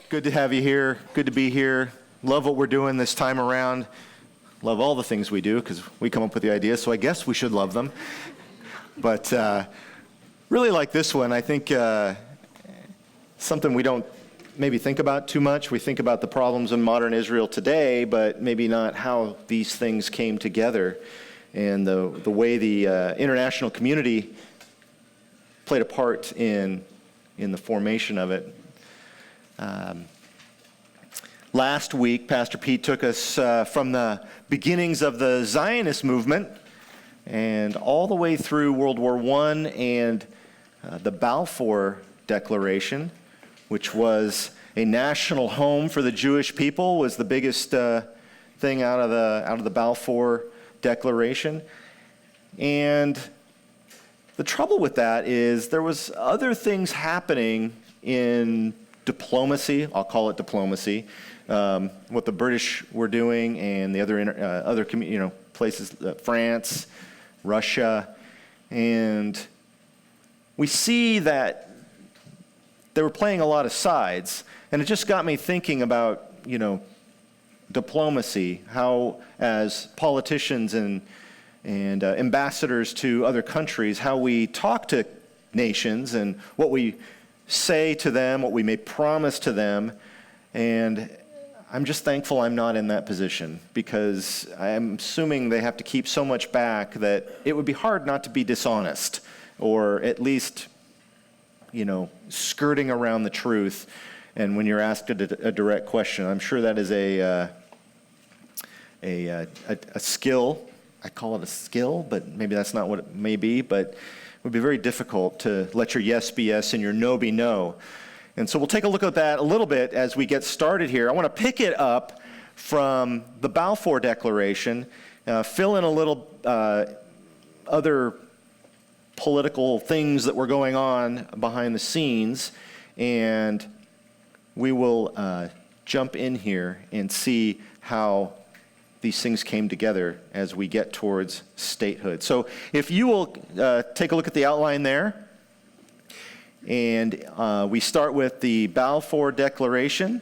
Good to have you here. Good to be here. Love what we're doing this time around. Love all the things we do because we come up with the ideas, so I guess we should love them. But really like this one. I think something we don't maybe think about too much. We think about the problems in modern Israel today, but maybe not how these things came together and the way the international community played a part in the formation of it. Last week, Pastor Pete took us from the beginnings of the Zionist movement and all the way through World War I and the Balfour Declaration, which was a national home for the Jewish people, was the biggest thing out of the Balfour Declaration. And the trouble with that is there was other things happening in diplomacy. I'll call it diplomacy. What the British were doing and the other places, France, Russia, and we see that they were playing a lot of sides, and it just got me thinking about diplomacy, how as politicians and ambassadors to other countries, how we talk to nations and what we say to them, what we may promise to them. And I'm just thankful I'm not in that position, because I'm assuming they have to keep so much back that it would be hard not to be dishonest, or at least, skirting around the truth. And when you're asked a direct question, I'm sure that is a skill. I call it a skill, but maybe that's not what it may be. But it would be very difficult to let your yes be yes and your no be no. And so we'll take a look at that a little bit as we get started here. I want to pick it up from the Balfour Declaration, fill in a little other political things that were going on behind the scenes, and we will jump in here and see how these things came together as we get towards statehood. So if you will take a look at the outline there. And we start with the Balfour Declaration,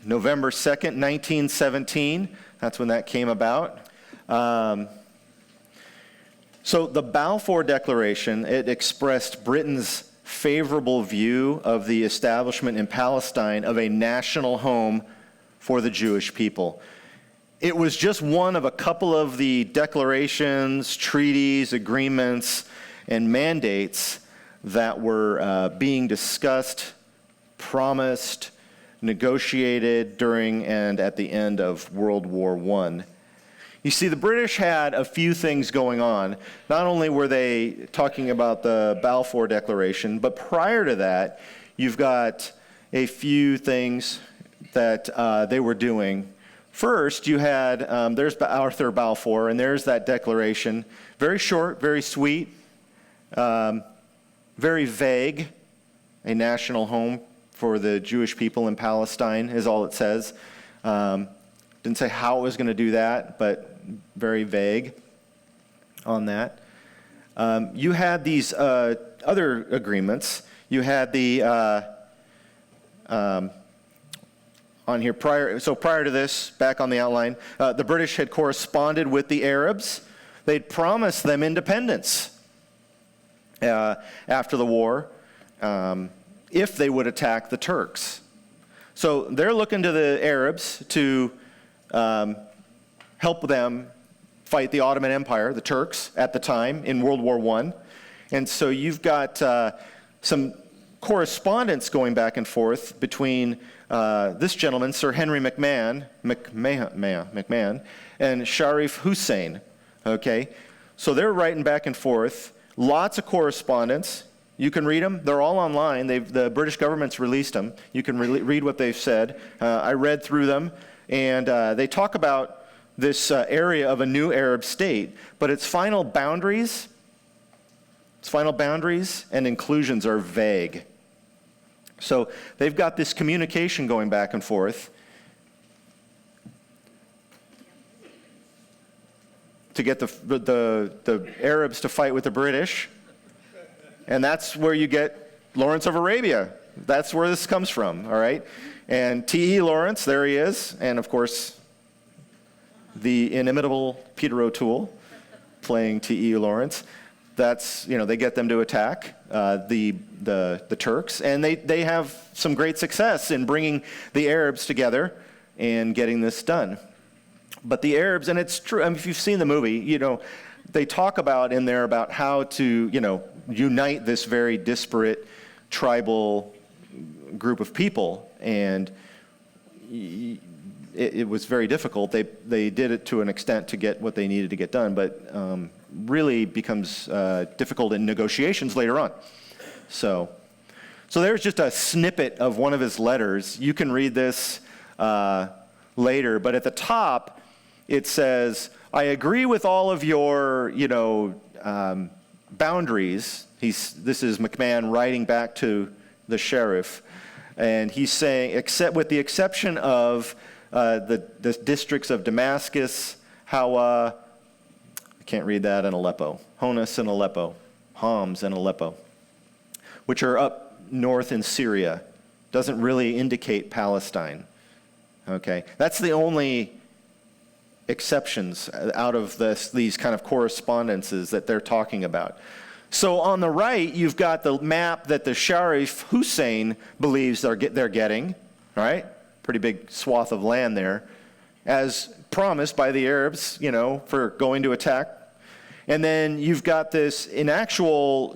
November 2nd, 1917. That's when that came about. So the Balfour Declaration, it expressed Britain's favorable view of the establishment in Palestine of a national home for the Jewish people. It was just one of a couple of the declarations, treaties, agreements, and mandates that were being discussed, promised, negotiated during and at the end of World War I. You see, the British had a few things going on. Not only were they talking about the Balfour Declaration, but prior to that, you've got a few things that they were doing. First, you had, there's Arthur Balfour, and there's that declaration. Very short, very sweet. Very vague. A national home for the Jewish people in Palestine is all it says. Didn't say how it was going to do that, but very vague on that. You had these other agreements. You had the on here prior to this, back on the outline, the British had corresponded with the Arabs. They'd promised them independence after the war, if they would attack the Turks. So they're looking to the Arabs to help them fight the Ottoman Empire, the Turks, at the time in World War I. And so you've got some correspondence going back and forth between this gentleman, Sir Henry McMahon, and Sharif Hussein. Okay, so they're writing back and forth. Lots of correspondence. You can read them. They're all online. The British government's released them. You can read what they've said. I read through them, and they talk about this area of a new Arab state, but its final boundaries and inclusions are vague. So they've got this communication going back and forth to get the Arabs to fight with the British. And that's where you get Lawrence of Arabia That's where this comes from, all right? And T.E. Lawrence, there he is, and of course, the inimitable Peter O'Toole playing T.E. Lawrence. That's, they get them to attack the Turks, and they have some great success in bringing the Arabs together and getting this done. But the Arabs, and it's true, if you've seen the movie, they talk about in there about how to, unite this very disparate tribal group of people, and it was very difficult. They did it to an extent to get what they needed to get done, but really becomes difficult in negotiations later on. So there's just a snippet of one of his letters. You can read this later, but at the top it says, "I agree with all of your, boundaries." This is McMahon writing back to the sheriff, and he's saying, except with the exception of the districts of Damascus, Hawa, I can't read that, and Aleppo, Homs and Aleppo, which are up north in Syria. Doesn't really indicate Palestine. Okay, that's the only exceptions out of these kind of correspondences that they're talking about. So on the right, you've got the map that the Sharif Hussein believes they're getting, all right? Pretty big swath of land there, as promised by the Arabs, for going to attack. And then you've got this, in actual,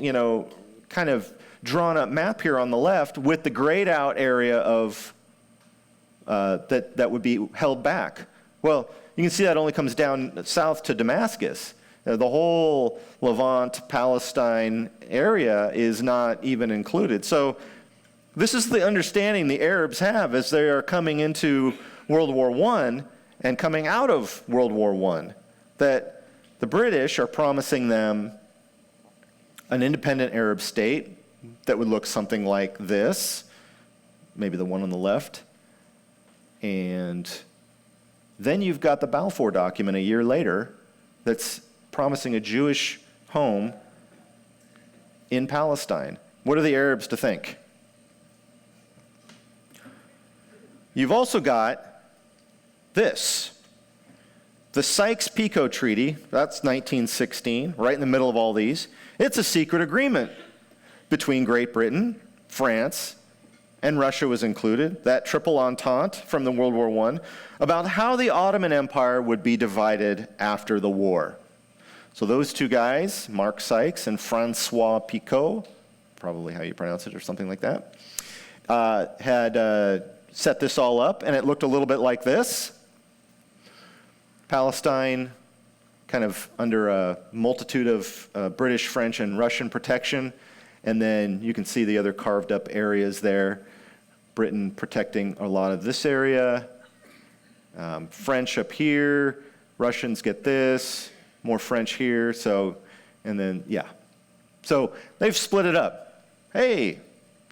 kind of drawn up map here on the left with the grayed out area of, that would be held back. Well, you can see that only comes down south to Damascus. The whole Levant, Palestine area is not even included. So this is the understanding the Arabs have as they are coming into World War I and coming out of World War I, that the British are promising them an independent Arab state that would look something like this, maybe the one on the left. And then you've got the Balfour document a year later that's promising a Jewish home in Palestine. What are the Arabs to think? You've also got this. The Sykes-Picot Treaty, that's 1916, right in the middle of all these. It's a secret agreement between Great Britain, France, and Russia was included, that triple entente from the World War I, about how the Ottoman Empire would be divided after the war. So those two guys, Mark Sykes and Francois Picot, probably how you pronounce it or something like that, had set this all up, and it looked a little bit like this. Palestine kind of under a multitude of British, French, and Russian protection, and then you can see the other carved up areas there. Britain protecting a lot of this area, French up here, Russians get this, more French here, and then, yeah. So they've split it up. Hey,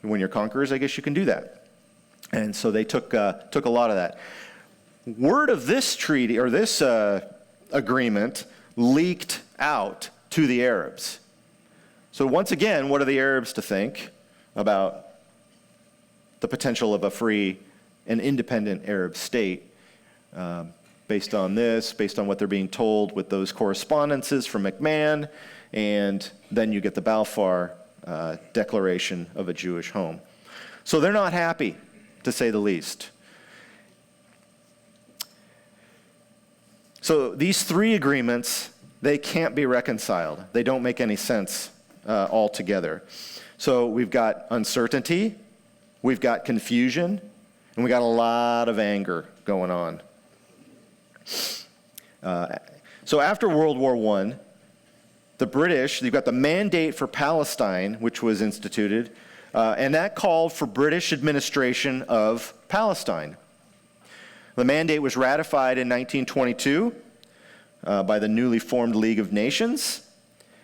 when you're conquerors, I guess you can do that. And so they took a lot of that. Word of this treaty, or this agreement, leaked out to the Arabs. So once again, what are the Arabs to think about the potential of a free and independent Arab state? Based on this, based on what they're being told with those correspondences from McMahon, and then you get the Balfour Declaration of a Jewish home. So they're not happy, to say the least. So these three agreements, they can't be reconciled. They don't make any sense altogether. So we've got uncertainty, we've got confusion, and we got a lot of anger going on. So after World War I, the British, you've got the Mandate for Palestine, which was instituted, and that called for British administration of Palestine. The mandate was ratified in 1922 by the newly formed League of Nations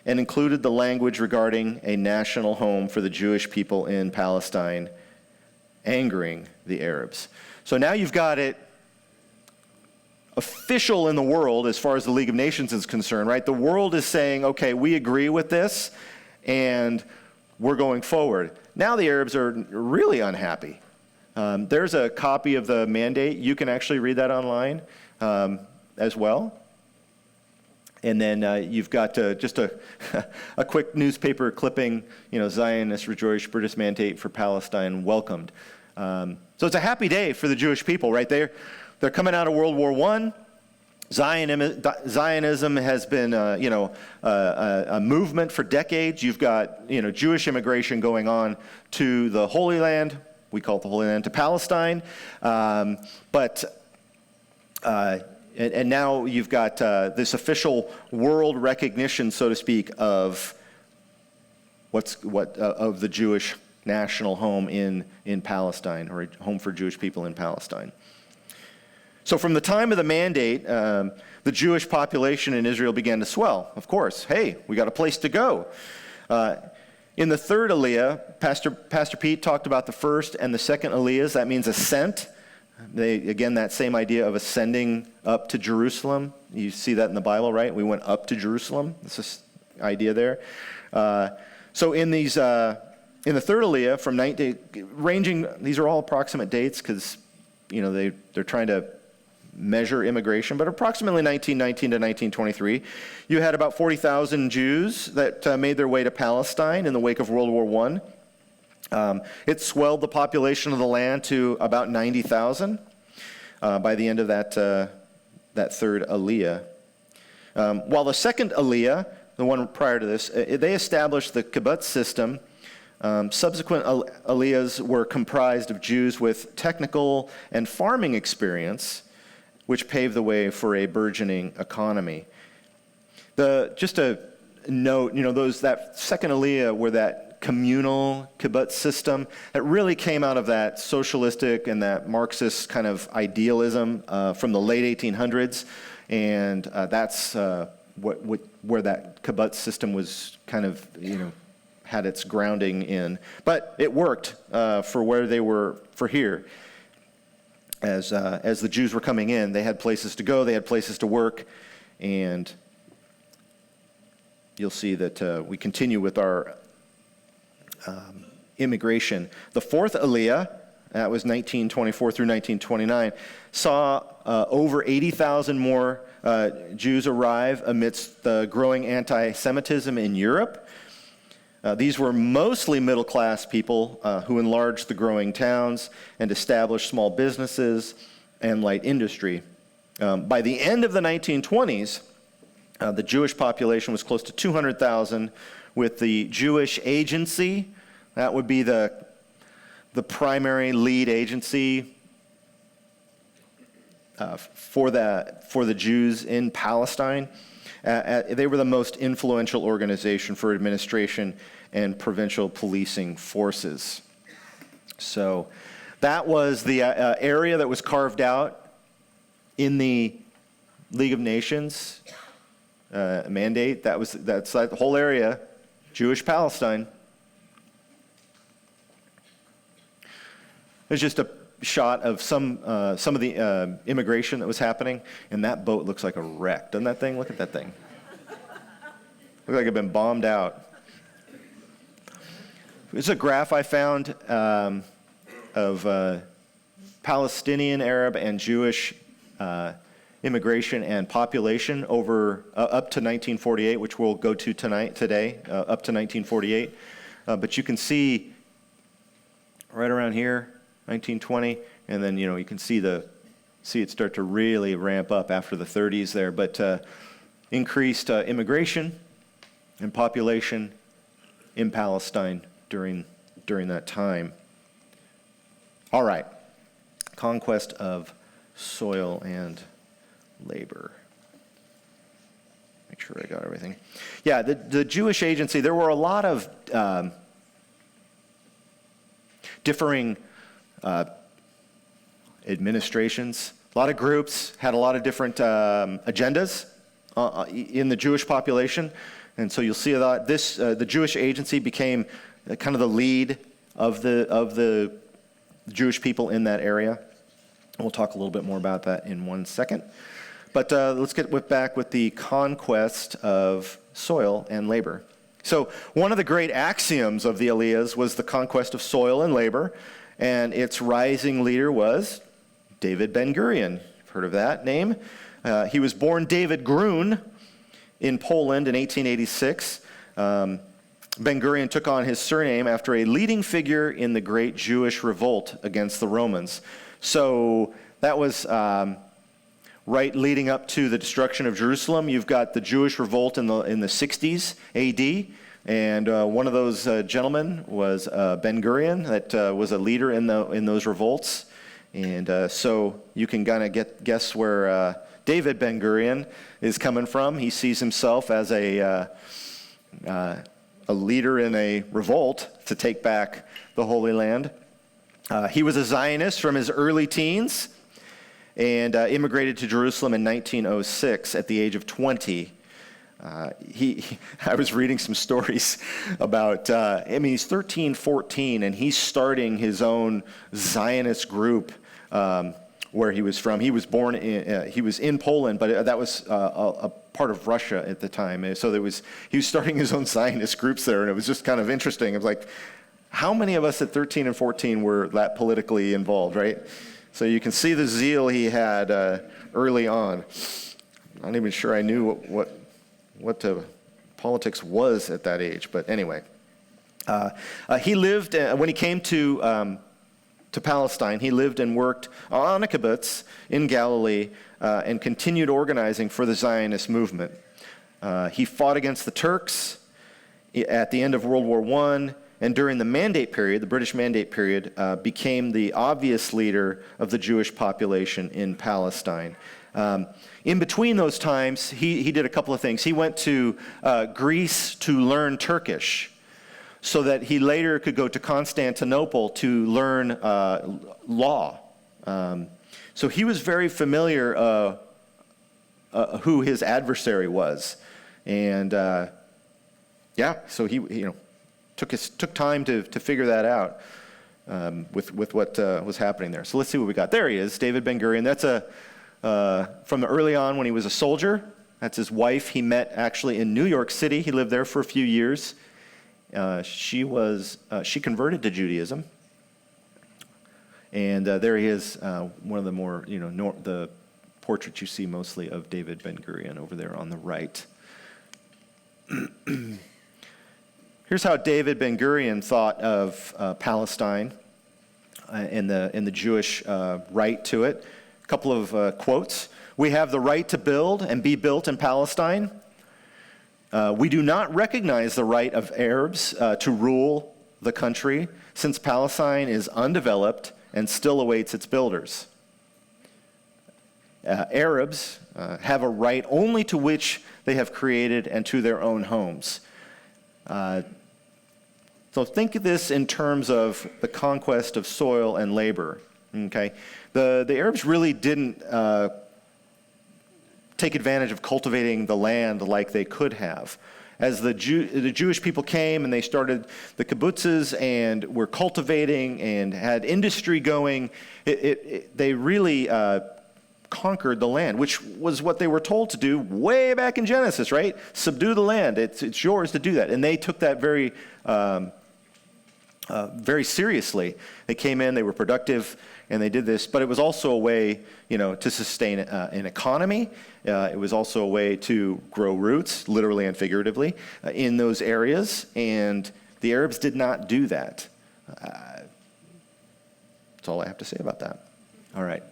and included the language regarding a national home for the Jewish people in Palestine, angering the Arabs. So now you've got it official in the world as far as the League of Nations is concerned, right? The world is saying, okay, we agree with this, and we're going forward. Now the Arabs are really unhappy. There's a copy of the mandate. You can actually read that online as well. And then you've got just a quick newspaper clipping, Zionist rejoice, British mandate for Palestine welcomed. So it's a happy day for the Jewish people, right? They're coming out of World War I. Zionism has been, a movement for decades. You've got, Jewish immigration going on to the Holy Land. We call it the Holy Land, to Palestine. And now you've got this official world recognition, so to speak, of of the Jewish national home in Palestine, or a home for Jewish people in Palestine. So from the time of the mandate, the Jewish population in Israel began to swell. Of course, hey, we got a place to go. In the third Aliyah, Pastor Pete talked about the first and the second Aliyahs. That means ascent. Again, that same idea of ascending up to Jerusalem. You see that in the Bible, right? We went up to Jerusalem. That's this idea there. So in these, in the third Aliyah, from 19, ranging, these are all approximate dates because they're trying to measure immigration, but approximately 1919 to 1923, you had about 40,000 Jews that made their way to Palestine in the wake of World War I. It swelled the population of the land to about 90,000 by the end of that third Aliyah. While the second Aliyah, the one prior to this, they established the kibbutz system. Subsequent Aliyahs were comprised of Jews with technical and farming experience, which paved the way for a burgeoning economy. Just a note, that second Aliyah were that communal kibbutz system that really came out of that socialistic and that Marxist kind of idealism from the late 1800s, and that's where that kibbutz system was kind of, had its grounding in. But it worked for where they were for here. As the Jews were coming in, they had places to go, they had places to work, and you'll see that we continue with our immigration. The fourth Aliyah, that was 1924 through 1929, saw over 80,000 more Jews arrive amidst the growing anti-Semitism in Europe. These were mostly middle-class people who enlarged the growing towns and established small businesses and light industry. By the end of the 1920s, the Jewish population was close to 200,000, with the Jewish Agency, that would be the primary lead agency for the Jews in Palestine. They were the most influential organization for administration and provincial policing forces. So that was the area that was carved out in the League of Nations mandate. That's the whole area, Jewish Palestine. There's just a shot of some of the immigration that was happening, and that boat looks like a wreck. Doesn't that thing? Look at that thing. Looks like it's been bombed out. This is a graph I found of Palestinian, Arab, and Jewish immigration and population over up to 1948, which we'll go to today, up to 1948. But you can see right around here, 1920, and then you can see it start to really ramp up after the 30s there. But increased immigration and population in Palestine during that time. All right, conquest of soil and labor. Make sure I got everything. Yeah, the Jewish Agency, there were a lot of differing administrations. A lot of groups had a lot of different agendas in the Jewish population. And so you'll see that the Jewish Agency became kind of the lead of the Jewish people in that area. We'll talk a little bit more about that in 1 second. But let's get back with the conquest of soil and labor. So one of the great axioms of the Aliyahs was the conquest of soil and labor, and its rising leader was David Ben-Gurion. You've heard of that name. He was born David Grun in Poland in 1886. Ben-Gurion took on his surname after a leading figure in the great Jewish revolt against the Romans. So that was right leading up to the destruction of Jerusalem. You've got the Jewish revolt in the 60s AD, and one of those gentlemen was Ben-Gurion, that was a leader in those revolts. And so you can kind of guess where David Ben-Gurion is coming from. He sees himself as a leader in a revolt to take back the Holy Land. He was a Zionist from his early teens and immigrated to Jerusalem in 1906 at the age of 20. I was reading some stories about, he's 13, 14, and he's starting his own Zionist group where he was from. He was born he was in Poland, but that was a part of Russia at the time. So he was starting his own Zionist groups there, and it was just kind of interesting. It was like, how many of us at 13 and 14 were that politically involved, right? So you can see the zeal he had early on. I'm not even sure I knew what politics was at that age, but anyway. He lived, when he came to Palestine, he lived and worked on a kibbutz in Galilee and continued organizing for the Zionist movement. He fought against the Turks at the end of World War I, and during the Mandate period, the British Mandate period, became the obvious leader of the Jewish population in Palestine. In between those times, he did a couple of things. He went to Greece to learn Turkish, so that he later could go to Constantinople to learn law. So he was very familiar who his adversary was. And so he took time to figure that out with what was happening there. So let's see what we got. There he is, David Ben-Gurion. That's from early on when he was a soldier. That's his wife. He met actually in New York City. He lived there for a few years. She converted to Judaism, and there he is, one of the more, the portraits you see mostly of David Ben-Gurion over there on the right. Here's how David Ben-Gurion thought of Palestine and the Jewish right to it. A couple of quotes. "We have the right to build and be built in Palestine. We do not recognize the right of Arabs to rule the country, since Palestine is undeveloped and still awaits its builders. Arabs have a right only to which they have created and to their own homes." So think of this in terms of the conquest of soil and labor. Okay, the Arabs really didn't take advantage of cultivating the land like they could have. As the Jewish people came and they started the kibbutzes and were cultivating and had industry going, they really conquered the land, which was what they were told to do way back in Genesis, right? Subdue the land. It's yours to do that. And they took that very seriously. They came in, they were productive, and they did this, but it was also a way, to sustain an economy. It was also a way to grow roots, literally and figuratively, in those areas, and the Arabs did not do that. That's all I have to say about that. All right.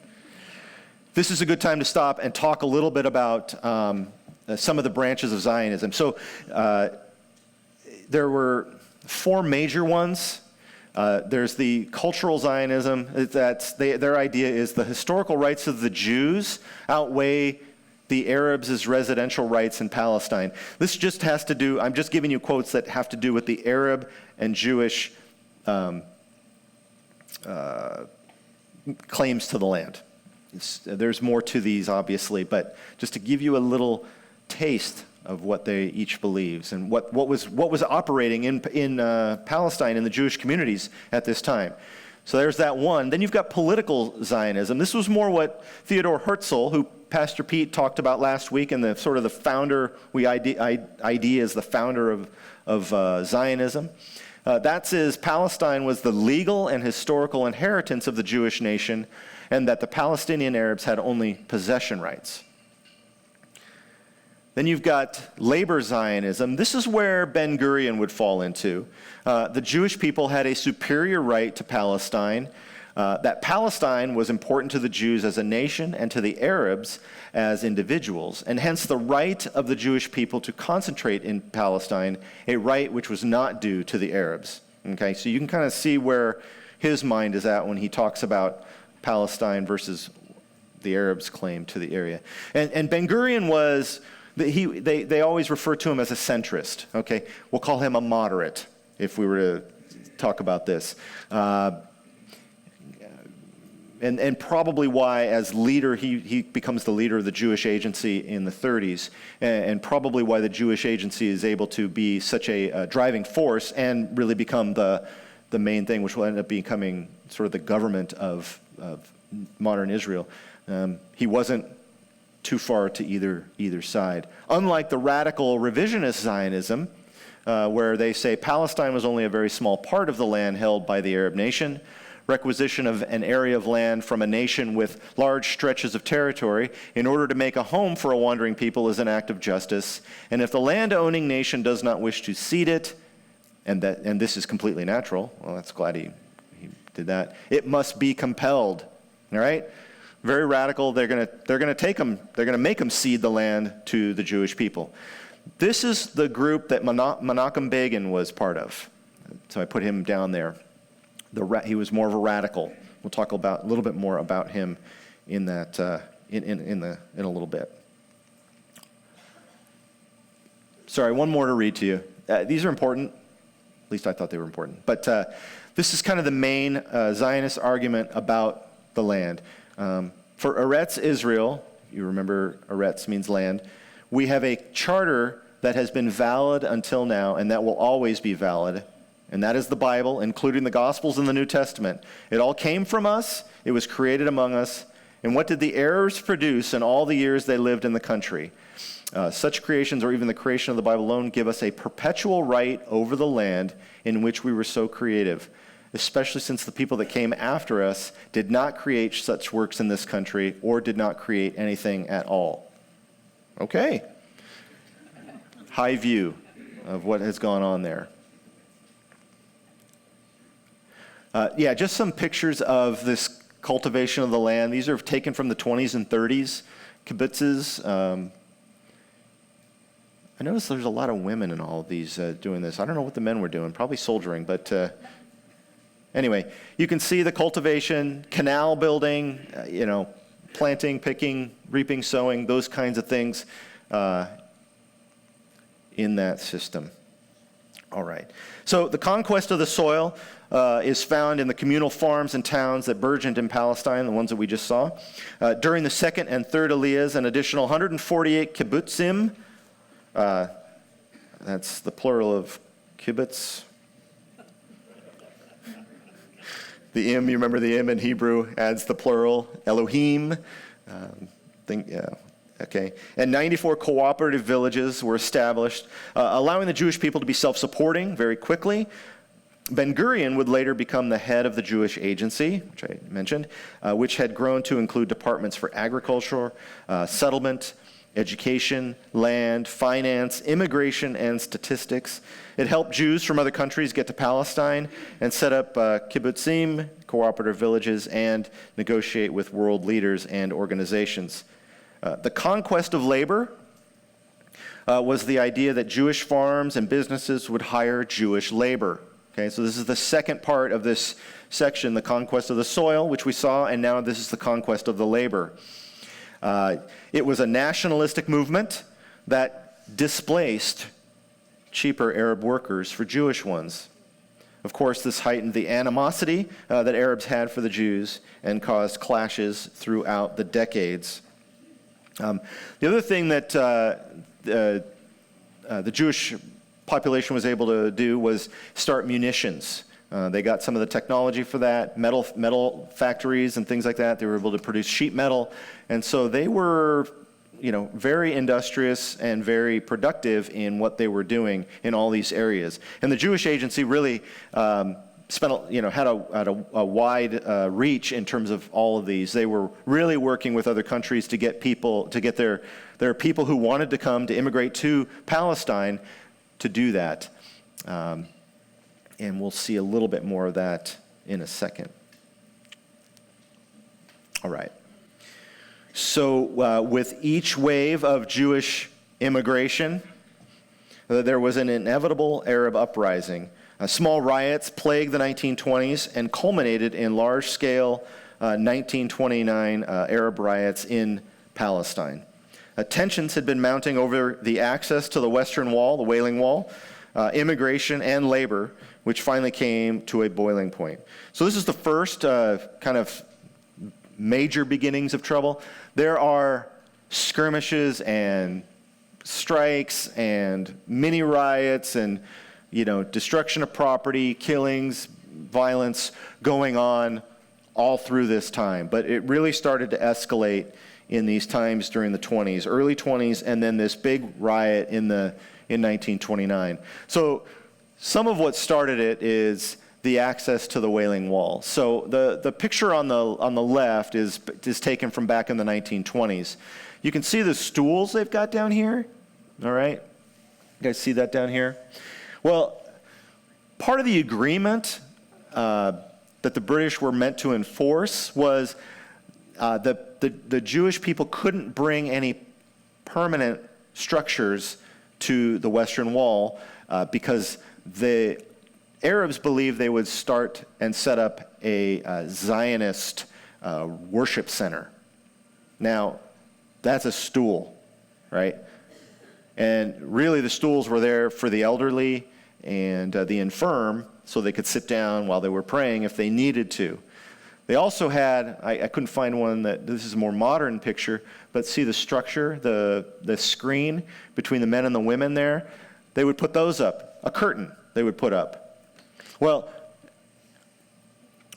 This is a good time to stop and talk a little bit about some of the branches of Zionism. So there were four major ones. There's the cultural Zionism. Their idea is the historical rights of the Jews outweigh the Arabs' residential rights in Palestine. This just has to do, I'm just giving you quotes that have to do with the Arab and Jewish claims to the land. There's more to these, obviously, but just to give you a little taste of what they each believes and what was operating in Palestine in the Jewish communities at this time. So there's that one. Then you've got political Zionism. This was more what Theodor Herzl, who Pastor Pete talked about last week, and the sort of the founder, idea is the founder of Zionism. That says Palestine was the legal and historical inheritance of the Jewish nation, and that the Palestinian Arabs had only possession rights. Then you've got labor Zionism. This is where Ben-Gurion would fall into. The Jewish people had a superior right to Palestine, that Palestine was important to the Jews as a nation and to the Arabs as individuals, and hence the right of the Jewish people to concentrate in Palestine, a right which was not due to the Arabs. Okay, so you can kind of see where his mind is at when he talks about Palestine versus the Arabs' claim to the area. And Ben-Gurion was, they always refer to him as a centrist. Okay, we'll call him a moderate if we were to talk about this. And probably why, as leader, he becomes the leader of the Jewish Agency in the 30s, and probably why the Jewish Agency is able to be such a driving force and really become the main thing, which will end up becoming sort of the government of modern Israel. He wasn't too far to either side. Unlike the radical revisionist Zionism, where they say Palestine was only a very small part of the land held by the Arab nation. Requisition of an area of land from a nation with large stretches of territory in order to make a home for a wandering people is an act of justice. And if the land-owning nation does not wish to cede it, and this is completely natural, well, that's glad he did that, it must be compelled. All right? Very radical. They're gonna take them. They're gonna make them cede the land to the Jewish people. This is the group that Menachem Begin was part of. So I put him down there. He was more of a radical. We'll talk about a little bit more about him in that in a little bit. Sorry, one more to read to you. These are important. At least I thought they were important. But this is kind of the main Zionist argument about the land. For Eretz Israel, you remember Eretz means land, we have a charter that has been valid until now, and that will always be valid. And that is the Bible, including the Gospels and the New Testament. It all came from us. It was created among us. And what did the Arabs produce in all the years they lived in the country? Such creations, or even the creation of the Bible alone, give us a perpetual right over the land in which we were so creative, especially since the people that came after us did not create such works in this country or did not create anything at all. Okay. High view of what has gone on there. Just some pictures of this cultivation of the land. These are taken from the 20s and 30s. Kibbutzes. I noticed there's a lot of women in all of these doing this. I don't know what the men were doing, probably soldiering, but anyway, you can see the cultivation, canal building, planting, picking, reaping, sowing, those kinds of things in that system. All right. So the conquest of the soil is found in the communal farms and towns that burgeoned in Palestine, the ones that we just saw. During the second and third Aliyahs, an additional 148 kibbutzim, that's the plural of kibbutz. The im, you remember the im in Hebrew adds the plural, Elohim. Okay. And 94 cooperative villages were established, allowing the Jewish people to be self-supporting very quickly. Ben-Gurion would later become the head of the Jewish Agency, which I mentioned, which had grown to include departments for agriculture, settlement, education, land, finance, immigration, and statistics. It helped Jews from other countries get to Palestine and set up kibbutzim, cooperative villages, and negotiate with world leaders and organizations. The conquest of labor was the idea that Jewish farms and businesses would hire Jewish labor. Okay, so this is the second part of this section, the conquest of the soil, which we saw, and now this is the conquest of the labor. It was a nationalistic movement that displaced cheaper Arab workers for Jewish ones. Of course, this heightened the animosity that Arabs had for the Jews and caused clashes throughout the decades. The other thing that the Jewish population was able to do was start munitions. They got some of the technology for that, metal factories and things like that. They were able to produce sheet metal. And so they were, very industrious and very productive in what they were doing in all these areas. And the Jewish Agency really had a wide reach in terms of all of these. They were really working with other countries to get their people who wanted to come to immigrate to Palestine to do that. And we'll see a little bit more of that in a second. All right. So with each wave of Jewish immigration, there was an inevitable Arab uprising. Small riots plagued the 1920s and culminated in large-scale 1929 Arab riots in Palestine. Tensions had been mounting over the access to the Western Wall, the Wailing Wall, immigration, and labor, which finally came to a boiling point. So this is the first kind of major beginnings of trouble. There are skirmishes and strikes and mini riots and destruction of property, killings, violence going on all through this time. But it really started to escalate in these times during the 20s, early 20s, and then this big riot in 1929. So some of what started it is the access to the Wailing Wall. So the picture on the left is taken from back in the 1920s. You can see the stools they've got down here. All right? You guys see that down here? Well, part of the agreement that the British were meant to enforce was the Jewish people couldn't bring any permanent structures to the Western Wall because the Arabs believed they would start and set up a Zionist worship center. Now, that's a stool, right? And really the stools were there for the elderly and the infirm so they could sit down while they were praying if they needed to. They also had, I couldn't find one this is a more modern picture, but see the structure, the screen between the men and the women there? They would put those up, a curtain they would put up. Well,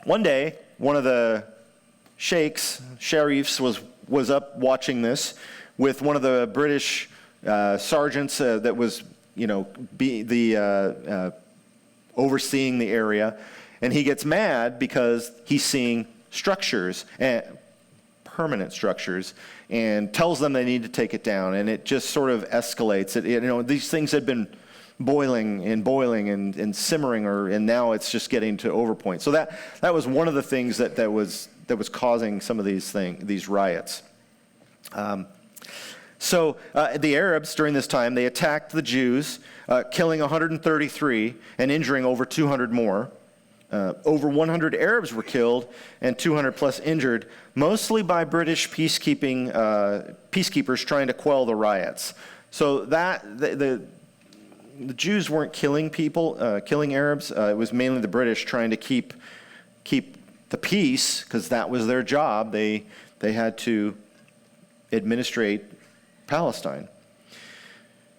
one day, one of the sheriffs was up watching this with one of the British sergeants that was, overseeing the area, and he gets mad because he's seeing structures, permanent structures, and tells them they need to take it down, and it just sort of escalates. These things had been boiling and simmering, and now it's just getting to overpoint. So that was one of the things that was causing some of these riots. So the Arabs during this time, they attacked the Jews, killing 133 and injuring over 200 more. Over 100 Arabs were killed and 200 plus injured, mostly by British peacekeepers trying to quell the riots. So the Jews weren't killing people, killing Arabs. It was mainly the British trying to keep the peace, because that was their job. They had to administrate Palestine.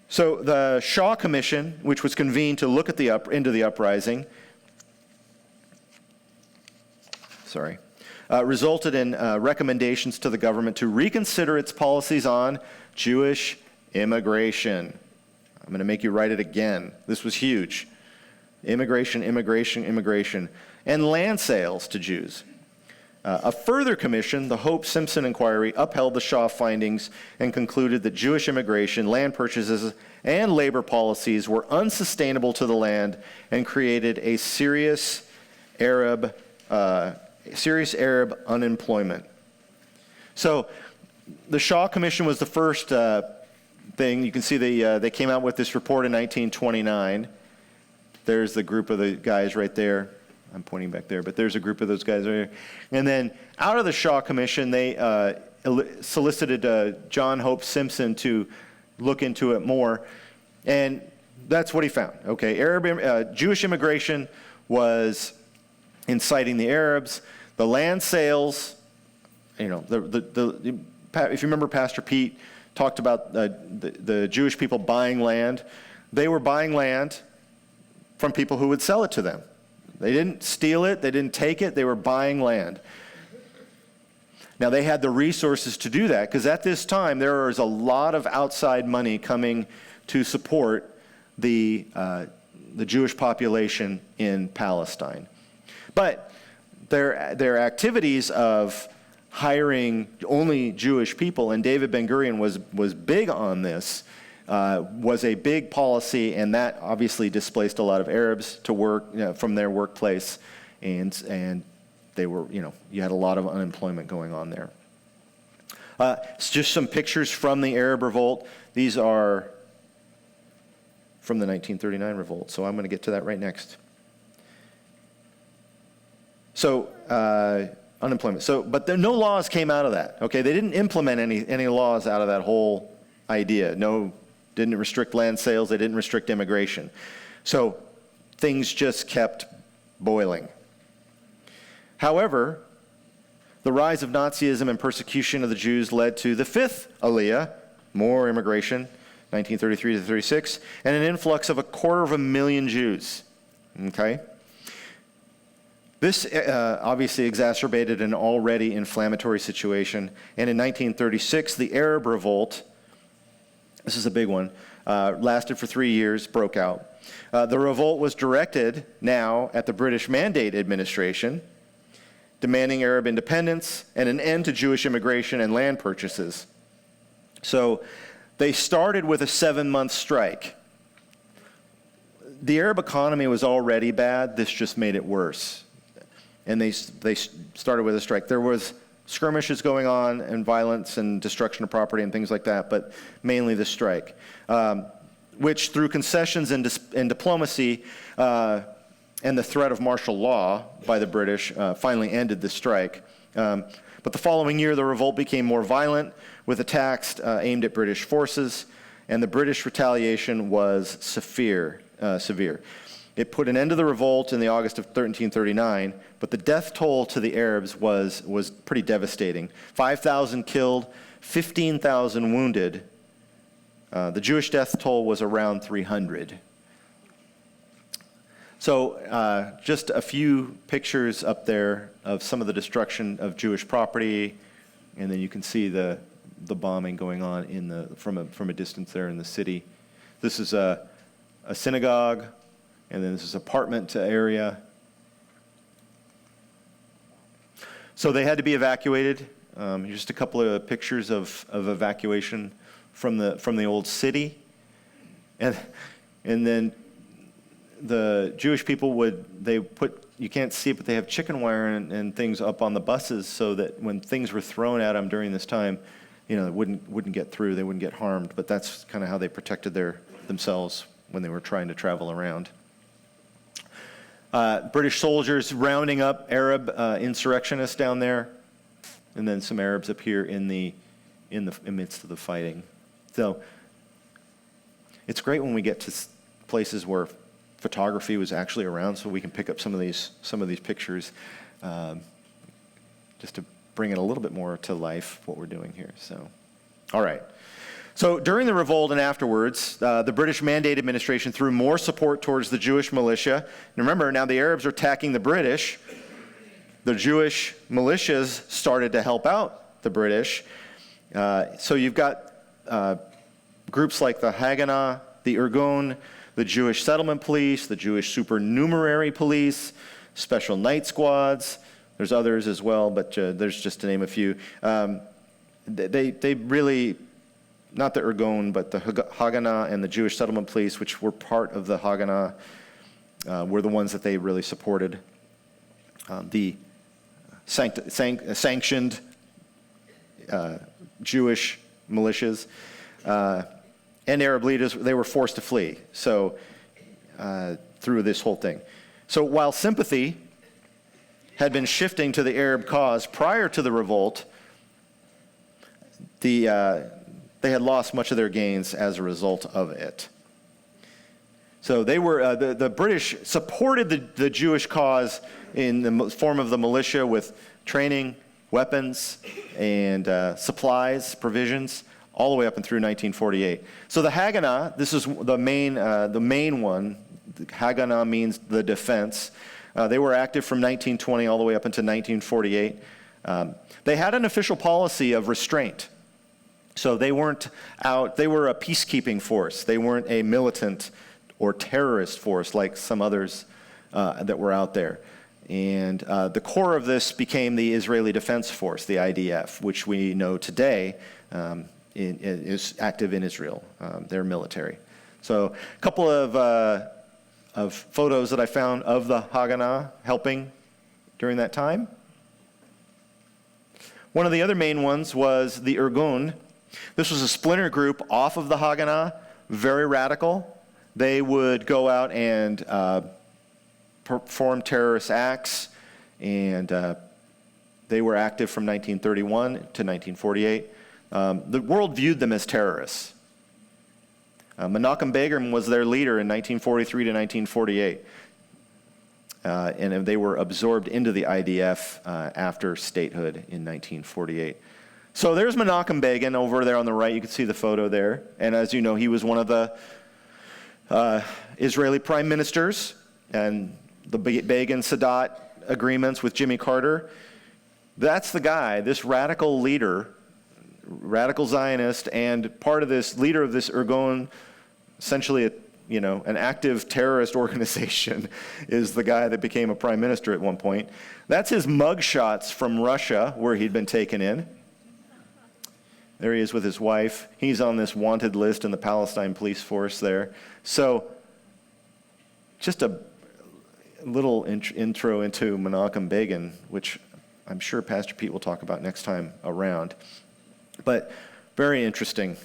So the Shaw Commission, which was convened to look at into the uprising, resulted in recommendations to the government to reconsider its policies on Jewish immigration. I'm going to make you write it again. This was huge. Immigration, and land sales to Jews. A further commission, the Hope-Simpson Inquiry, upheld the Shaw findings and concluded that Jewish immigration, land purchases, and labor policies were unsustainable to the land and created a serious Arab unemployment. So the Shaw Commission was the first thing. You can see they came out with this report in 1929. There's the group of the guys right there. I'm pointing back there, but there's a group of those guys right here. And then out of the Shaw Commission, they solicited John Hope Simpson to look into it more. And that's what he found. Okay, Jewish immigration was inciting the Arabs. The land sales, if you remember, Pastor Pete talked about the Jewish people buying land. They were buying land from people who would sell it to them. They didn't steal it. They didn't take it. They were buying land. Now, they had the resources to do that because at this time, there was a lot of outside money coming to support the Jewish population in Palestine. But their activities of hiring only Jewish people, and David Ben-Gurion was big on this, was a big policy, and that obviously displaced a lot of Arabs to work from their workplace, and they were, you had a lot of unemployment going on there. It's just some pictures from the Arab Revolt. These are from the 1939 revolt, so I'm going to get to that right next. So, unemployment. But no laws came out of that. Okay, they didn't implement any laws out of that whole idea. No, didn't restrict land sales. They didn't restrict immigration. So things just kept boiling. However, the rise of Nazism and persecution of the Jews led to the fifth Aliyah, more immigration, 1933 to 36, and an influx of 250,000 Jews. Okay? This obviously exacerbated an already inflammatory situation, and in 1936, the Arab Revolt, this is a big one, lasted for 3 years, broke out. The revolt was directed now at the British Mandate administration, demanding Arab independence and an end to Jewish immigration and land purchases. So they started with a 7-month strike. The Arab economy was already bad. This just made it worse. And they started with a strike. There was skirmishes going on and violence and destruction of property and things like that, but mainly the strike, which through concessions and diplomacy and the threat of martial law by the British finally ended the strike. But the following year, the revolt became more violent with attacks aimed at British forces, and the British retaliation was severe. It put an end to the revolt in the August of 1339, but the death toll to the Arabs was pretty devastating. 5,000 killed, 15,000 wounded. The Jewish death toll was around 300. So just a few pictures up there of some of the destruction of Jewish property, and then you can see the bombing going on from a distance there in the city. This is a synagogue, and then this is apartment area. So they had to be evacuated. Just a couple of pictures of evacuation from the old city, and then the Jewish people you can't see it, but they have chicken wire and things up on the buses so that when things were thrown at them during this time, it wouldn't get through. They wouldn't get harmed. But that's kind of how they protected themselves when they were trying to travel around. British soldiers rounding up Arab insurrectionists down there, and then some Arabs up here in the midst of the fighting. So it's great when we get to places where photography was actually around, so we can pick up some of these pictures, just to bring it a little bit more to life what we're doing here. So, all right. So during the revolt and afterwards, the British Mandate administration threw more support towards the Jewish militia. And remember, now the Arabs are attacking the British. The Jewish militias started to help out the British. So you've got groups like the Haganah, the Irgun, the Jewish settlement police, the Jewish supernumerary police, special night squads. There's others as well, but there's just to name a few. They really, not the Irgun, but the Haganah and the Jewish settlement police, which were part of the Haganah, were the ones that they really supported. The sanctioned Jewish militias and Arab leaders, they were forced to flee. So through this whole thing. So while sympathy had been shifting to the Arab cause prior to the revolt, they had lost much of their gains as a result of it. So they were the British supported the Jewish cause in the form of the militia with training, weapons, and supplies, provisions, all the way up and through 1948. So the Haganah, this is the main one. The Haganah means the defense. They were active from 1920 all the way up until 1948. They had an official policy of restraint. So they weren't out, they were a peacekeeping force. They weren't a militant or terrorist force like some others that were out there. And the core of this became the Israeli Defense Force, the IDF, which we know today is active in Israel, their military. So a couple of photos that I found of the Haganah helping during that time. One of the other main ones was the Irgun. This was a splinter group off of the Haganah, very radical. They would go out and perform terrorist acts, and they were active from 1931 to 1948. The world viewed them as terrorists. Menachem Begin was their leader in 1943 to 1948, and they were absorbed into the IDF after statehood in 1948. So there's Menachem Begin over there on the right. You can see the photo there. And as you know, he was one of the Israeli prime ministers, and the Begin-Sadat agreements with Jimmy Carter. That's the guy, this radical leader, radical Zionist, and part of this leader of this Irgun, essentially an active terrorist organization, is the guy that became a prime minister at one point. That's his mugshots from Russia, where he'd been taken in. There he is with his wife. He's on this wanted list in the Palestine police force there. So just a little intro into Menachem Begin, which I'm sure Pastor Pete will talk about next time around. But very interesting.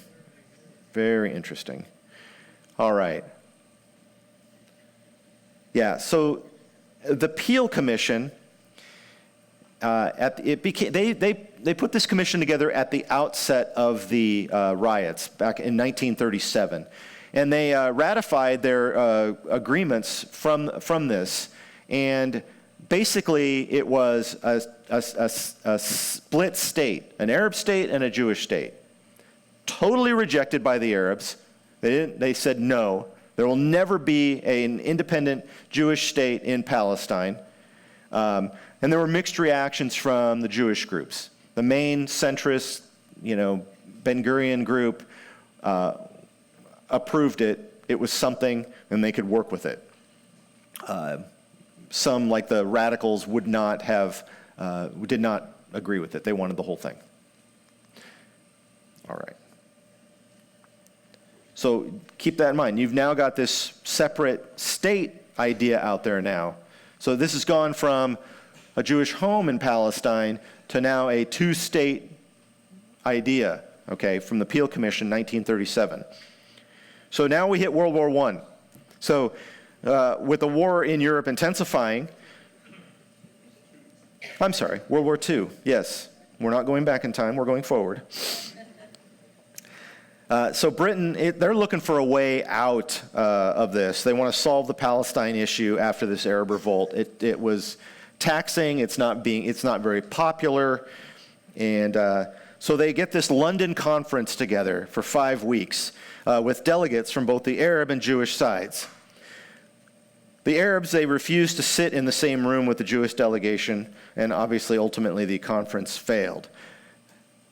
Very interesting. All right. Yeah, so the Peel Commission, they put this commission together at the outset of the riots back in 1937. And they ratified their agreements from this. And basically it was a split state, an Arab state and a Jewish state. Totally rejected by the Arabs. They said no. There will never be an independent Jewish state in Palestine. And there were mixed reactions from the Jewish groups. The main centrist, Ben-Gurion group approved it. It was something, and they could work with it. Some, like the radicals, did not agree with it. They wanted the whole thing. All right. So keep that in mind. You've now got this separate state idea out there now. So this has gone from a Jewish home in Palestine to now a two-state idea, okay, from the Peel Commission, 1937. So now we hit World War I. So with the war in Europe intensifying, World War II, yes. We're not going back in time, we're going forward. So Britain, they're looking for a way out of this. They want to solve the Palestine issue after this Arab revolt. It was taxing, it's not very popular, and so they get this London conference together for 5 weeks with delegates from both the Arab and Jewish sides. The Arabs, they refused to sit in the same room with the Jewish delegation, and obviously, ultimately, the conference failed.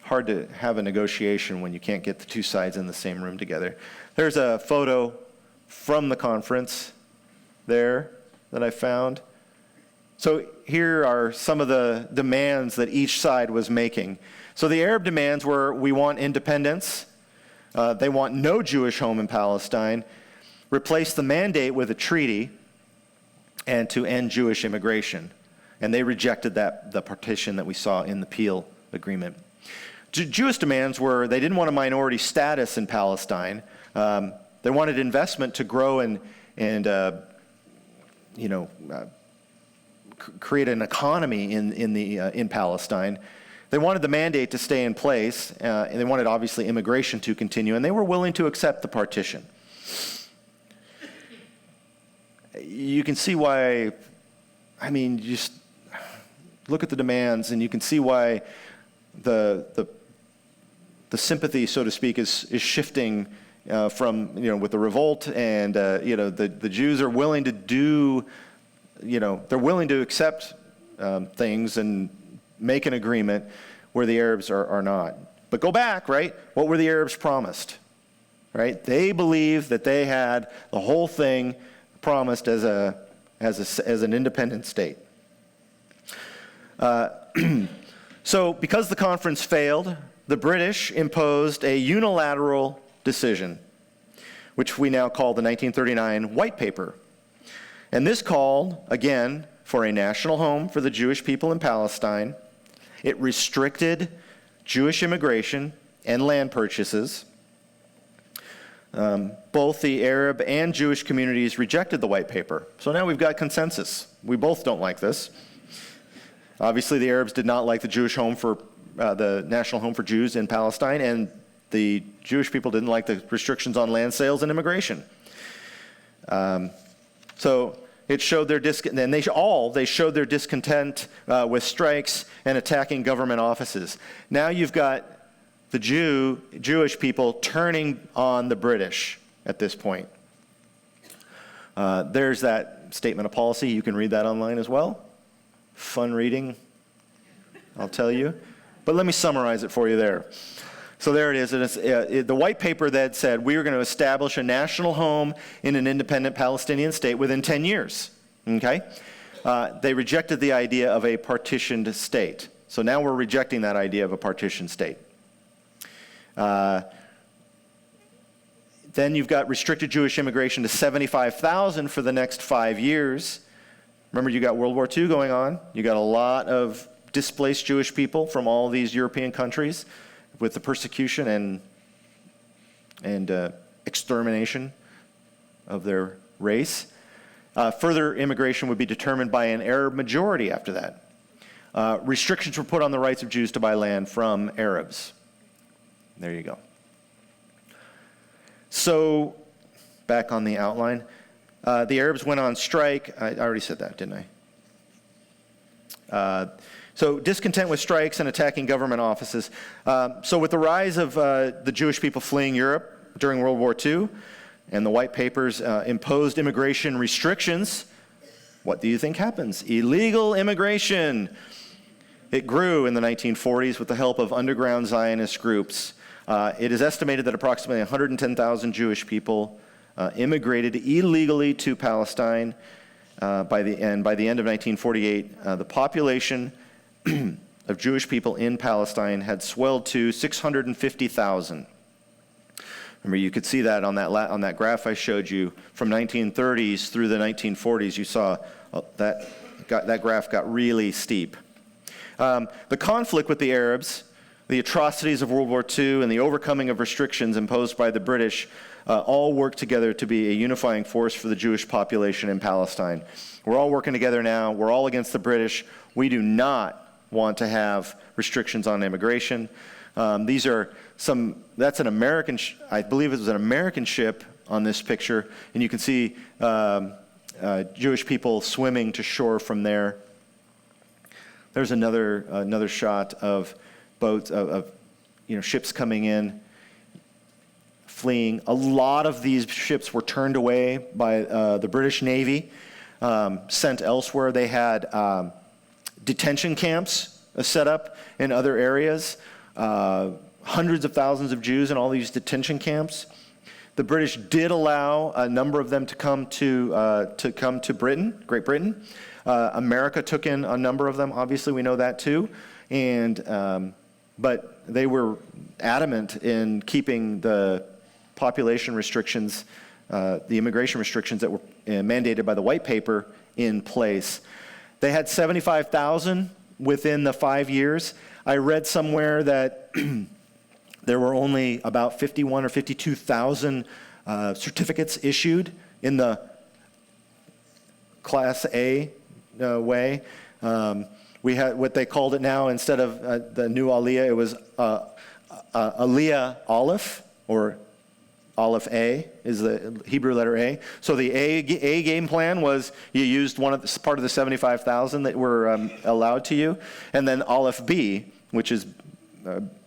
Hard to have a negotiation when you can't get the two sides in the same room together. There's a photo from the conference there that I found. So here are some of the demands that each side was making. So the Arab demands were, we want independence. They want no Jewish home in Palestine. Replace the mandate with a treaty, and to end Jewish immigration. And they rejected the partition that we saw in the Peel Agreement. Jewish demands were, they didn't want a minority status in Palestine. They wanted investment to grow and create an economy in Palestine. They wanted the mandate to stay in place, and they wanted, obviously, immigration to continue, and they were willing to accept the partition. You can see why, just look at the demands, and you can see why the sympathy, so to speak, is shifting from, with the revolt, and the Jews are willing to do they're willing to accept things and make an agreement where the Arabs are not. But go back, right? What were the Arabs promised? Right? They believed that they had the whole thing promised as an independent state. So because the conference failed, the British imposed a unilateral decision, which we now call the 1939 White Paper. And this called, again, for a national home for the Jewish people in Palestine. It restricted Jewish immigration and land purchases. Both the Arab and Jewish communities rejected the White Paper. So now we've got consensus. We both don't like this. Obviously, the Arabs did not like the Jewish home for the national home for Jews in Palestine, and the Jewish people didn't like the restrictions on land sales and immigration. So it showed their and they showed their discontent with strikes and attacking government offices. Now you've got the Jewish people turning on the British at this point. There's that statement of policy. You can read that online as well. Fun reading, I'll tell you. But let me summarize it for you there. So there it is. The White Paper that said we are going to establish a national home in an independent Palestinian state within 10 years. Okay? They rejected the idea of a partitioned state. So now we're rejecting that idea of a partitioned state. Then you've got restricted Jewish immigration to 75,000 for the next 5 years. Remember, you got World War II going on. You got a lot of displaced Jewish people from all these European countries with the persecution and extermination of their race. Further immigration would be determined by an Arab majority after that. Restrictions were put on the rights of Jews to buy land from Arabs. There you go. So, back on the outline. The Arabs went on strike. I already said that, didn't I? So discontent with strikes and attacking government offices. So with the rise of the Jewish people fleeing Europe during World War II, and the White Papers imposed immigration restrictions, what do you think happens? Illegal immigration. It grew in the 1940s with the help of underground Zionist groups. It is estimated that approximately 110,000 Jewish people immigrated illegally to Palestine. By the end of 1948, the population of Jewish people in Palestine had swelled to 650,000. Remember, you could see that on that graph I showed you from 1930s through the 1940s. You saw that graph got really steep. The conflict with the Arabs, the atrocities of World War II, and the overcoming of restrictions imposed by the British all work together to be a unifying force for the Jewish population in Palestine. We're all working together now. We're all against the British. We do not want to have restrictions on immigration. That's an American, I believe it was an American ship on this picture, and you can see Jewish people swimming to shore from there. There's another shot of boats, of ships coming in, fleeing. A lot of these ships were turned away by the British Navy, sent elsewhere. They had detention camps set up in other areas. Hundreds of thousands of Jews in all these detention camps. The British did allow a number of them to come to Britain, Great Britain. America took in a number of them. Obviously, we know that too. But they were adamant in keeping the population restrictions, the immigration restrictions that were mandated by the White Paper in place. They had 75,000 within the 5 years. I read somewhere that there were only about 51 or 52,000 certificates issued in the Class A way. We had what they called it now, instead of the new Aliyah, it was Aliyah Aleph, or Aleph A is the Hebrew letter A. So the A game plan was you used part of the 75,000 that were allowed to you, and then Aleph B, which is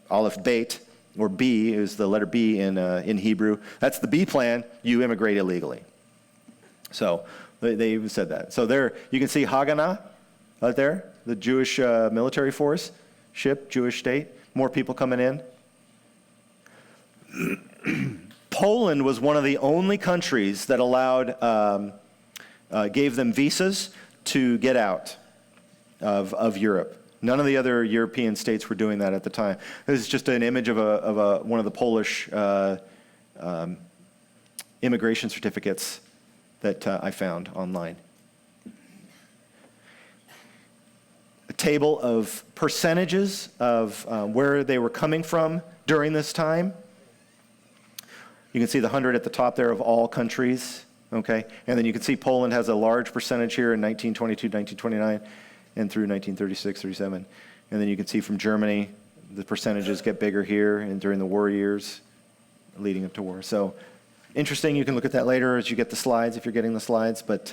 Aleph Beit, or B is the letter B in Hebrew. That's the B plan. You immigrate illegally. So They even said that. So there, you can see Haganah out there, the Jewish military force, ship, Jewish state, more people coming in. Poland was one of the only countries that allowed, gave them visas to get out of Europe. None of the other European states were doing that at the time. This is just an image of one of the Polish immigration certificates that I found online. A table of percentages of where they were coming from during this time. You can see the 100 at the top there of all countries, okay? And then you can see Poland has a large percentage here in 1922, 1929, and through 1936, 37. And then you can see from Germany, the percentages get bigger here and during the war years leading up to war. So interesting, you can look at that later as you get the slides, if you're getting the slides, but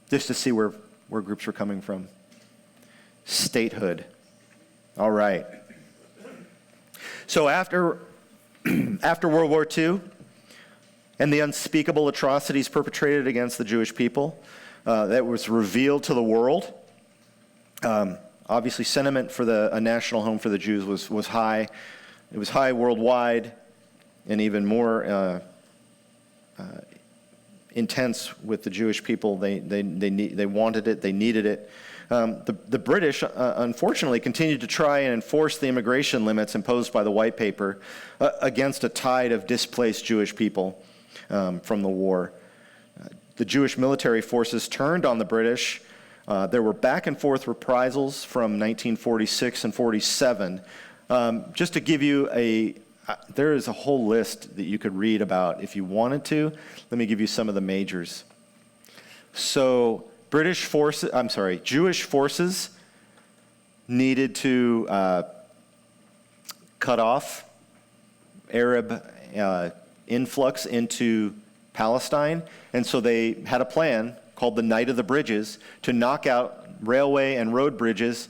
just to see where groups were coming from. Statehood. All right. So after World War II and the unspeakable atrocities perpetrated against the Jewish people, that was revealed to the world. Obviously, sentiment for a national home for the Jews was high. It was high worldwide, and even more intense with the Jewish people. They wanted it. They needed it. The British, unfortunately, continued to try and enforce the immigration limits imposed by the White Paper against a tide of displaced Jewish people from the war. The Jewish military forces turned on the British. There were back and forth reprisals from 1946 and 47. Just to give you there is a whole list that you could read about if you wanted to. Let me give you some of the majors. So Jewish forces needed to cut off Arab influx into Palestine, and so they had a plan called the Night of the Bridges to knock out railway and road bridges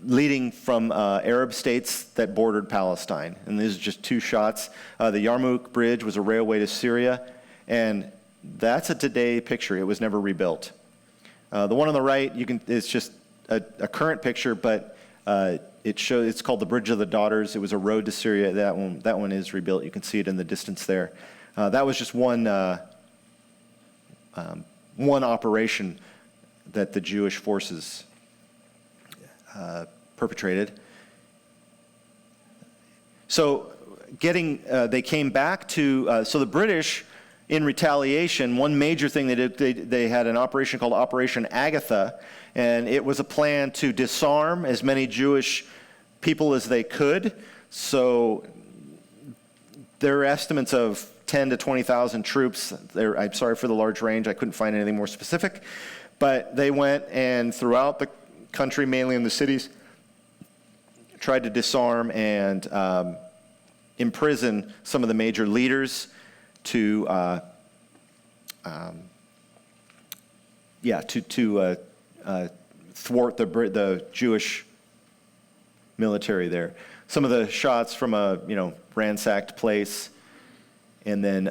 leading from Arab states that bordered Palestine. And these are just two shots. The Yarmouk Bridge was a railway to Syria, and that's a today picture. It was never rebuilt. The one on the right, it's just a current picture, but it's called the Bridge of the Daughters. It was a road to Syria. That one is rebuilt. You can see it in the distance there. That was just one operation that the Jewish forces perpetrated. So they came back to, so the British, in retaliation, one major thing they did, they had an operation called Operation Agatha, and it was a plan to disarm as many Jewish people as they could. So there are estimates of 10 to 20,000 troops. I'm sorry for the large range. I couldn't find anything more specific. But they went and throughout the country, mainly in the cities, tried to disarm and imprison some of the major leaders to thwart the Jewish military there. Some of the shots from a ransacked place, and then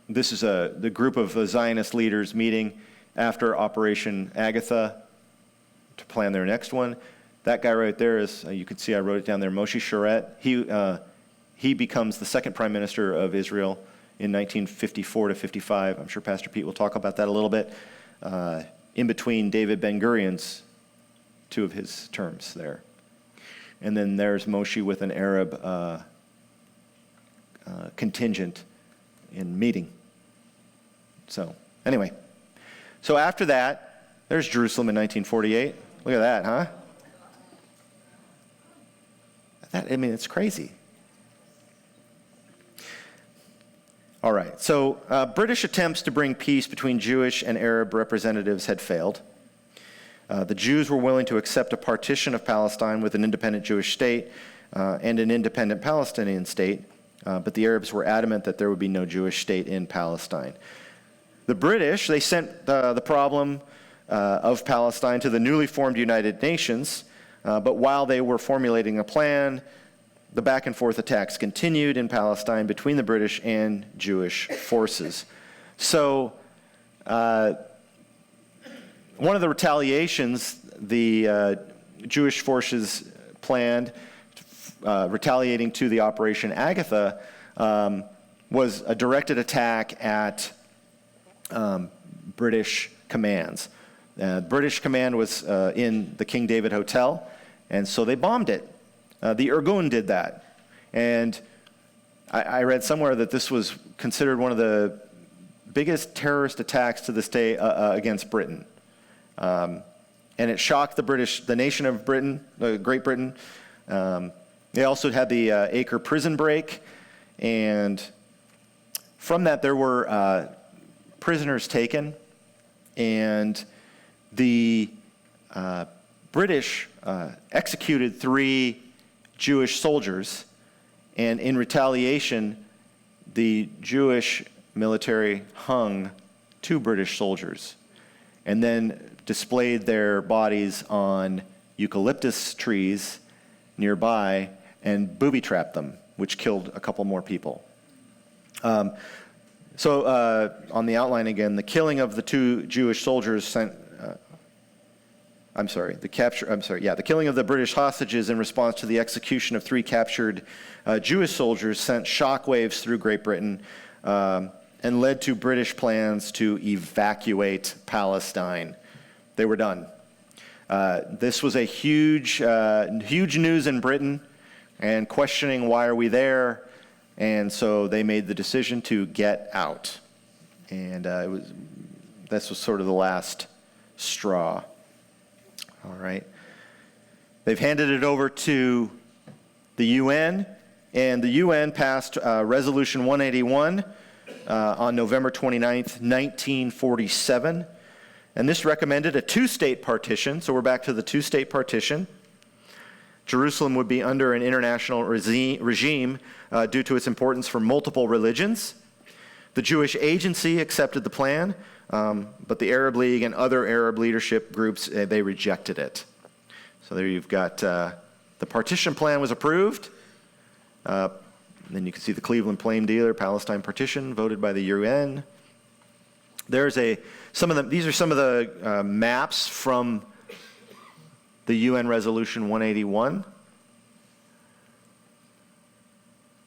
this is the group of Zionist leaders meeting after Operation Agatha to plan their next one. That guy right there is, you can see I wrote it down there, Moshe Sharet. He becomes the second prime minister of Israel in 1954 to 55. I'm sure Pastor Pete will talk about that a little bit. In between David Ben-Gurion's two of his terms there. And then there's Moshe with an Arab contingent in meeting. So anyway, so after that, there's Jerusalem in 1948. Look at that, huh? It's crazy. All right, so British attempts to bring peace between Jewish and Arab representatives had failed. The Jews were willing to accept a partition of Palestine with an independent Jewish state and an independent Palestinian state, but the Arabs were adamant that there would be no Jewish state in Palestine. The British, they sent the problem of Palestine to the newly formed United Nations, but while they were formulating a plan, the back and forth attacks continued in Palestine between the British and Jewish forces. So One of the retaliations the Jewish forces planned, retaliating to the Operation Agatha, was a directed attack at British commands. British command was in the King David Hotel, and so they bombed it. The Irgun did that. And I read somewhere that this was considered one of the biggest terrorist attacks to this day against Britain. And it shocked the nation of Britain, Great Britain. They also had the Acre prison break, and from that there were prisoners taken, and the British executed 3 Jewish soldiers, and in retaliation, the Jewish military hung 2 British soldiers, and then displayed their bodies on eucalyptus trees nearby and booby-trapped them, which killed a couple more people. So on the outline again, the killing of the 2 Jewish soldiers the killing of the British hostages in response to the execution of 3 captured Jewish soldiers sent shockwaves through Great Britain and led to British plans to evacuate Palestine. They were done. This was a huge news in Britain, and questioning why are we there, and so they made the decision to get out. And this was sort of the last straw. All right. They've handed it over to the UN, and the UN passed Resolution 181 on November 29th, 1947. And this recommended a 2-state partition, so we're back to the 2-state partition. Jerusalem would be under an international regime due to its importance for multiple religions. The Jewish Agency accepted the plan, but the Arab League and other Arab leadership groups, they rejected it. So there you've got the partition plan was approved. Then you can see the Cleveland Plain Dealer Palestine partition voted by the UN. These are some of the maps from the UN Resolution 181.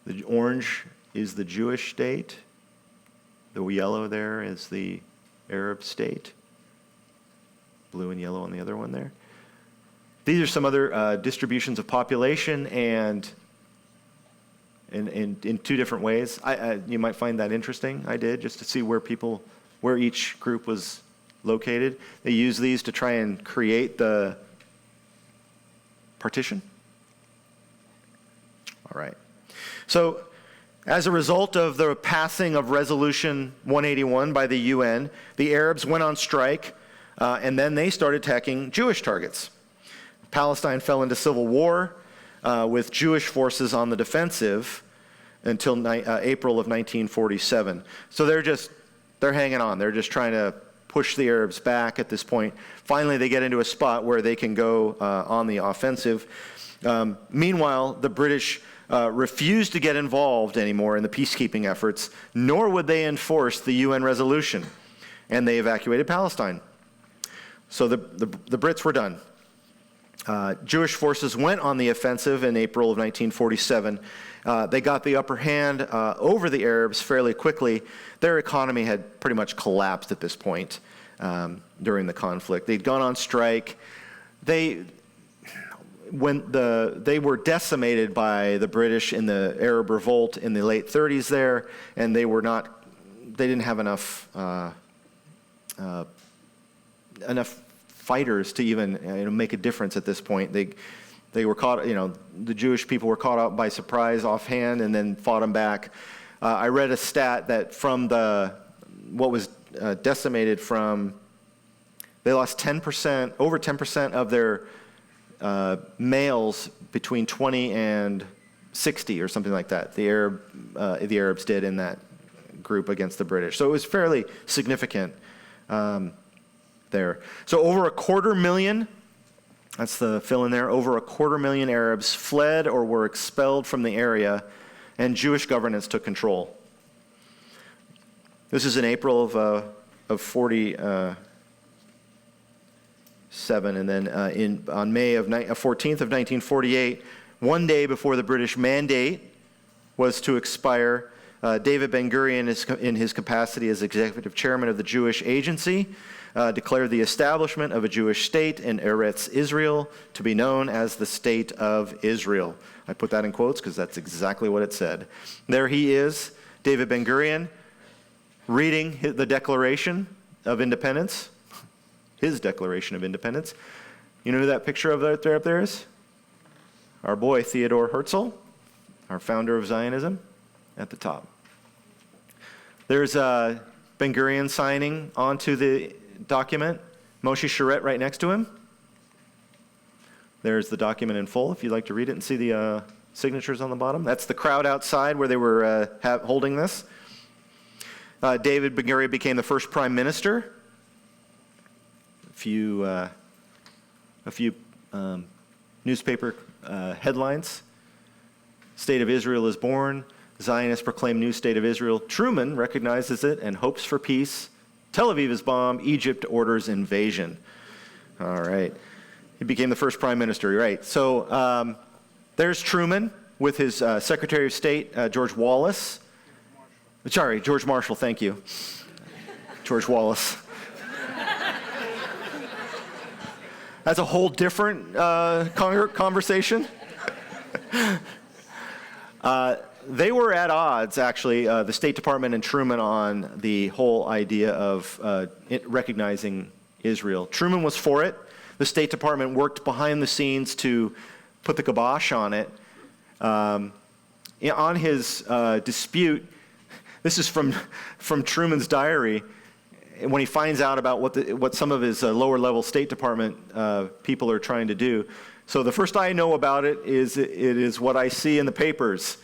The orange is the Jewish state. The yellow there is the Arab state. Blue and yellow on the other one there. These are some other distributions of population, and in 2 different ways. You might find that interesting. I did, just to see where each group was located. They use these to try and create the partition. All right. So as a result of the passing of Resolution 181 by the UN, the Arabs went on strike, and then they started attacking Jewish targets. Palestine fell into civil war with Jewish forces on the defensive until April of 1947. So they're hanging on. They're just trying to push the Arabs back at this point. Finally, they get into a spot where they can go on the offensive. Meanwhile, the British refused to get involved anymore in the peacekeeping efforts, nor would they enforce the UN resolution, and they evacuated Palestine. So the Brits were done. Jewish forces went on the offensive in April of 1947. They got the upper hand over the Arabs fairly quickly. Their economy had pretty much collapsed at this point during the conflict. They'd gone on strike. They were decimated by the British in the Arab Revolt in the late 30s there, and they didn't have enough fighters to even make a difference at this point. They were caught, the Jewish people were caught out by surprise offhand and then fought them back. I read a stat that from what was decimated from, they lost 10%, over 10% of their males between 20 and 60 or something like that. The Arabs did in that group against the British. So it was fairly significant there. So over 250,000, that's the fill in there, over 250,000 Arabs fled or were expelled from the area, and Jewish governance took control. This is in April of 47, and then on May 14th of 1948, one day before the British mandate was to expire, David Ben-Gurion, in his capacity as executive chairman of the Jewish Agency, declared the establishment of a Jewish state in Eretz Israel to be known as the State of Israel. I put that in quotes because that's exactly what it said. There he is, David Ben-Gurion, reading the Declaration of Independence, his Declaration of Independence. You know who that picture of up there is? Our boy Theodore Herzl, our founder of Zionism, at the top. There's Ben-Gurion signing onto the document, Moshe Sharet right next to him. There's the document in full, if you'd like to read it and see the signatures on the bottom. That's the crowd outside where they were holding this. David Ben-Gurion became the first prime minister. A few newspaper headlines. State of Israel is born. Zionists proclaim new state of Israel. Truman recognizes it and hopes for peace. Tel Aviv is bombed. Egypt orders invasion. All right. He became the first prime minister, right. So there's Truman with his Secretary of State, George Marshall, thank you. George Wallace. That's a whole different conversation. They were at odds, actually, the State Department and Truman, on the whole idea of recognizing Israel. Truman was for it. The State Department worked behind the scenes to put the kibosh on it. On his dispute, this is from Truman's diary, when he finds out about what some of his lower-level State Department people are trying to do. So the first I know about it is what I see in the papers.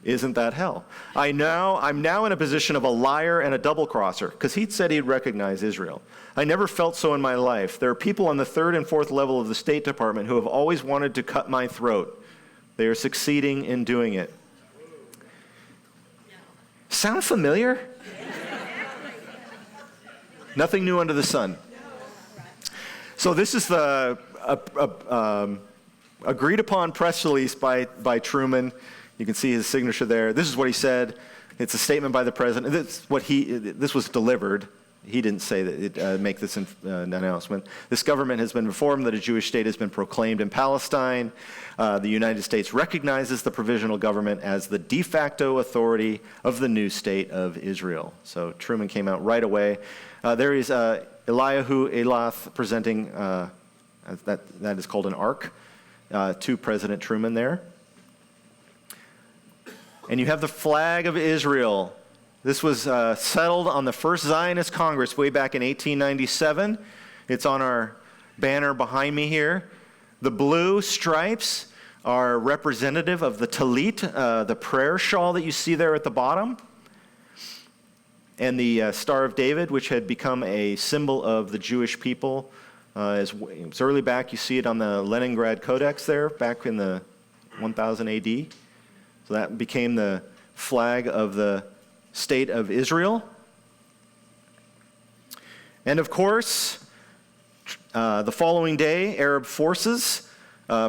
Isn't that hell? I'm now in a position of a liar and a double-crosser, because he said he'd recognize Israel. I never felt so in my life. There are people on the third and fourth level of the State Department who have always wanted to cut my throat. They are succeeding in doing it. Sound familiar? Nothing new under the sun. So this is the agreed-upon press release by Truman. You can see his signature there. This is what he said. It's a statement by the president. This was delivered. He didn't say that make this announcement. This government has been informed that a Jewish state has been proclaimed in Palestine. The United States recognizes the provisional government as the de facto authority of the new state of Israel. So Truman came out right away. There is Eliyahu Elath presenting, that is called an ark, to President Truman there. And you have the flag of Israel. This was settled on the first Zionist Congress way back in 1897. It's on our banner behind me here. The blue stripes are representative of the talit, the prayer shawl that you see there at the bottom. And the Star of David, which had become a symbol of the Jewish people. It's early back. You see it on the Leningrad Codex there, back in the 1000 AD. So that became the flag of the State of Israel. And of course, the following day, Arab forces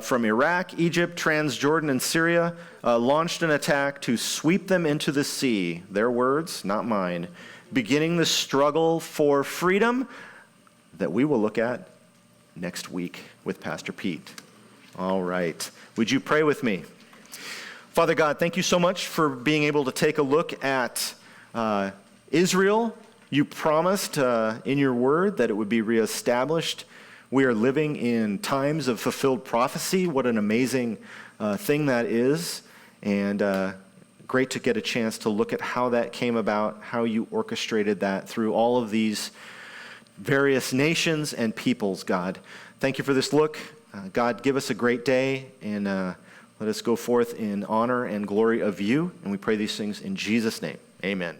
from Iraq, Egypt, Transjordan, and Syria launched an attack to sweep them into the sea. Their words, not mine. Beginning the struggle for freedom that we will look at next week with Pastor Pete. All right. Would you pray with me? Father God, thank you so much for being able to take a look at Israel. You promised in your word that it would be reestablished. We are living in times of fulfilled prophecy. What an amazing thing that is. And great to get a chance to look at how that came about, how you orchestrated that through all of these various nations and peoples, God. Thank you for this look. God, give us a great day, and let us go forth in honor and glory of you. And we pray these things in Jesus' name. Amen.